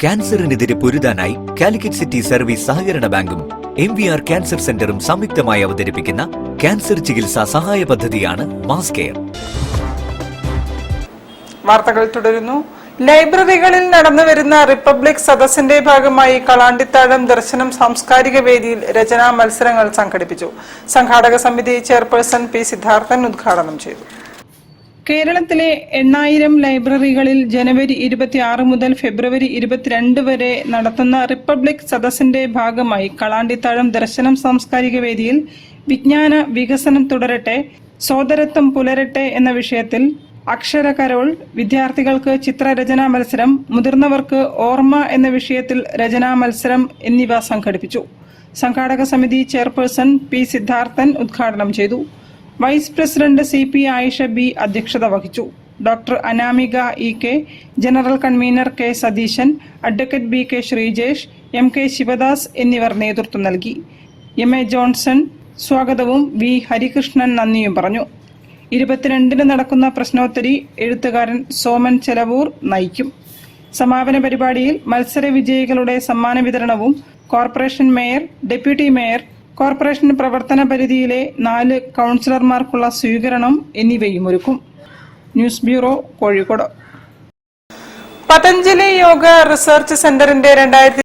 ക്യാൻസറിനെതിരെ പൊരുതാനായി Calicut city service സഹകരണ ബാങ്കും MVR cancer സെന്ററും സംയുക്തമായി അവതരിപ്പിക്കുന്ന ക്യാൻസർ ചികിത്സാ സഹായ പദ്ധതിയാണ് മാസ് കെയർ. വാർത്തകൾ തുടരുന്നു. ലൈബ്രറികളിൽ നടന്നുവരുന്ന റിപ്പബ്ലിക് സദസ്സിന്റെ ഭാഗമായി കളാണ്ടിത്താഴം ദർശനം സാംസ്കാരിക വേദിയിൽ രചനാ മത്സരങ്ങൾ സംഘടിപ്പിച്ചു. സംഘാടക സമിതി ചെയർപേഴ്സൺ P. സിദ്ധാർത്ഥൻ ഉദ്ഘാടനം ചെയ്തു. കേരളത്തിലെ 8000 ലൈബ്രറികളിൽ ജനുവരി 26 മുതൽ ഫെബ്രുവരി 22 വരെ നടത്തുന്ന റിപ്പബ്ലിക് സദസ്സിന്റെ ഭാഗമായി കളാണ്ടിത്താഴം ദർശനം സാംസ്കാരിക വേദിയിൽ വിജ്ഞാന വികസനം തുടരട്ടെ, സോദരത്വം പുലരട്ടെ എന്ന വിഷയത്തിൽ അക്ഷര കരോൾ, വിദ്യാർത്ഥികൾക്ക് ചിത്രരചനാ മത്സരം, മുതിർന്നവർക്ക് ഓർമ്മ എന്ന വിഷയത്തിൽ രചനാ മത്സരം എന്നിവ സംഘടിപ്പിച്ചു. സംഘാടക സമിതി ചെയർപേഴ്സൺ P. സിദ്ധാർത്ഥൻ ഉദ്ഘാടനം ചെയ്തു. Vice president CP Ayisha B അധ്യക്ഷത വഹിച്ചു. Doctor Anamika EK, general convener K. Satheesan, advocate BK Sreejesh, MK Sivadas എന്നിവർ നേതൃത്വം നൽകി. MA ജോൺസൺ സ്വാഗതവും V. ഹരികൃഷ്ണൻ നന്ദിയും പറഞ്ഞു. 22-ന് നടക്കുന്ന പ്രശ്നോത്തരി എഴുത്തുകാരൻ സോമൻ ചെലവൂർ നയിക്കും. സമാപന പരിപാടിയിൽ മത്സര വിജയികളുടെ സമ്മാന വിതരണവും corporation mayor, deputy mayor, corporation പ്രവർത്തന പരിധിയിലെ 4 കൗൺസിലർമാർക്കുള്ള സ്വീകരണം എന്നിവയും ഒരുക്കും. News bureau, Kozhikode. Patanjali yoga research സെന്ററിന്റെ